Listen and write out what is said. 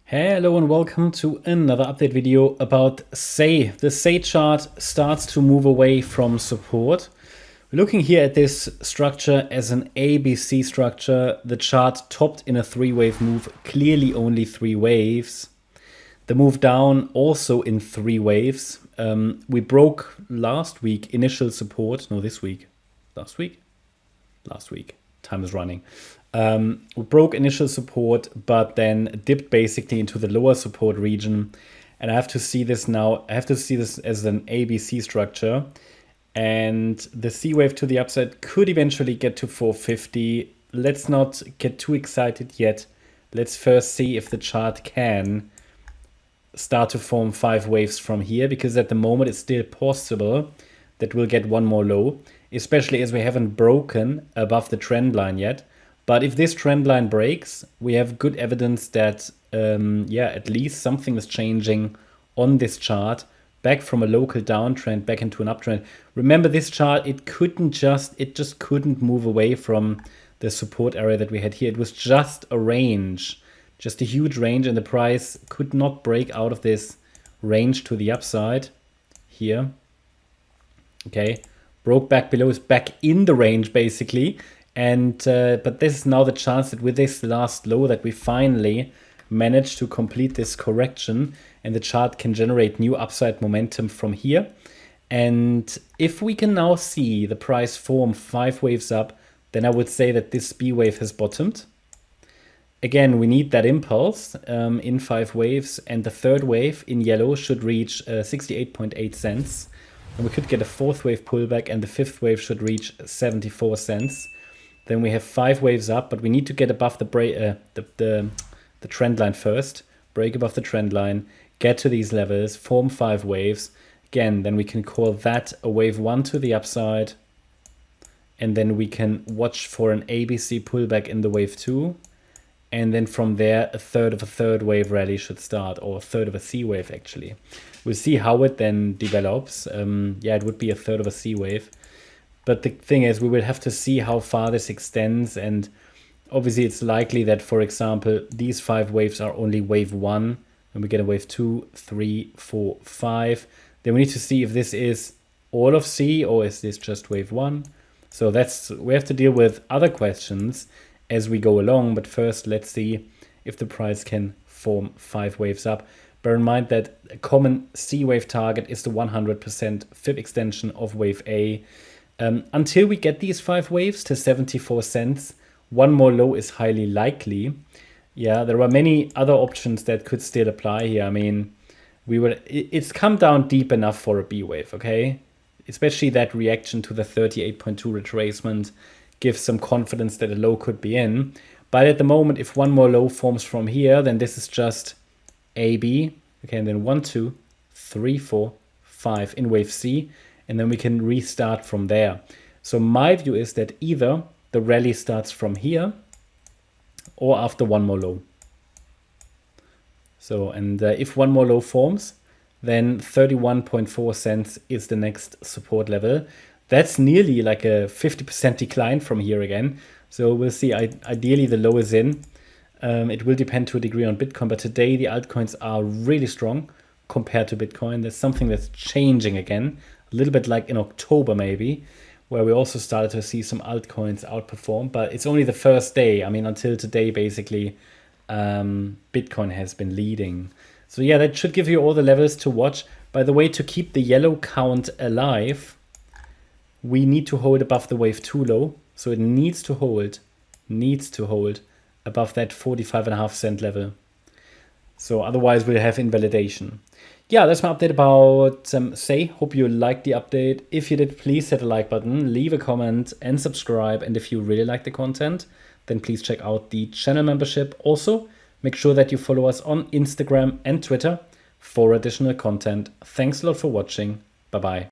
Hello and welcome to another update video about SEI. The SEI chart starts to move away from support. We're looking here at this structure as an ABC structure. The chart topped in a three-wave move, clearly only three waves. The move down also in three waves. We broke last week initial support. No, this week. Last week? Last week. Time is running. We broke initial support, but then dipped basically into the lower support region. And I have to see this now. I have to see this as an ABC structure. And the C wave to the upside could eventually get to 450. Let's not get too excited yet. Let's first see if the chart can start to form five waves from here, because at the moment it's still possible that we'll get one more low, especially as we haven't broken above the trend line yet. But if this trend line breaks, we have good evidence that, at least something is changing on this chart, back from a local downtrend back into an uptrend. Remember, this chart, it just couldn't move away from the support area that we had here. It was just a range, just a huge range, and the price could not break out of this range to the upside here. Okay, broke back below, is back in the range basically. And but this is now the chance that with this last low that we finally managed to complete this correction and the chart can generate new upside momentum from here. And if we can now see the price form five waves up, then I would say that this B wave has bottomed. Again, we need that impulse in five waves, and the third wave in yellow should reach 68.8 cents. And we could get a fourth wave pullback, and the fifth wave should reach 74 cents. Then we have five waves up, but we need to get above the trend line first. Break above the trend line, get to these levels, form five waves. Again, then we can call that a wave one to the upside. And then we can watch for an ABC pullback in the wave two. And then from there, a third of a third wave rally should start, or a third of a C wave actually. We'll see how it then develops. It would be a third of a C wave. But the thing is, we will have to see how far this extends. And obviously it's likely that, for example, these five waves are only wave one. And we get a wave 2, 3, 4, 5. Then we need to see if this is all of C or is this just wave one. So we have to deal with other questions as we go along. But first, let's see if the price can form five waves up. Bear in mind that a common C wave target is the 100% fib extension of wave A. Until we get these five waves to 74 cents, one more low is highly likely. Yeah, there are many other options that could still apply here. I mean, it's come down deep enough for a B wave, okay? Especially that reaction to the 38.2 retracement gives some confidence that a low could be in. But at the moment, if one more low forms from here, then this is just AB. Okay, and then 1, 2, 3, 4, 5 in wave C. And then we can restart from there. So my view is that either the rally starts from here or after one more low. So, and if one more low forms, then 31.4 cents is the next support level. That's nearly like a 50% decline from here again. So we'll see. Ideally, the low is in. It will depend to a degree on Bitcoin, but today the altcoins are really strong compared to Bitcoin. There's something that's changing again. A little bit like in October maybe, where we also started to see some altcoins outperform, but it's only the first day. I mean, until today, basically, Bitcoin has been leading. So yeah, that should give you all the levels to watch. By the way, to keep the yellow count alive, we need to hold above the wave 2 low. So it needs to hold above that 45.5 cent level. So otherwise we'll have invalidation. Yeah, that's my update about SEI. Hope you liked the update. If you did, please hit the like button, leave a comment and subscribe. And if you really like the content, then please check out the channel membership. Also, make sure that you follow us on Instagram and Twitter for additional content. Thanks a lot for watching. Bye-bye.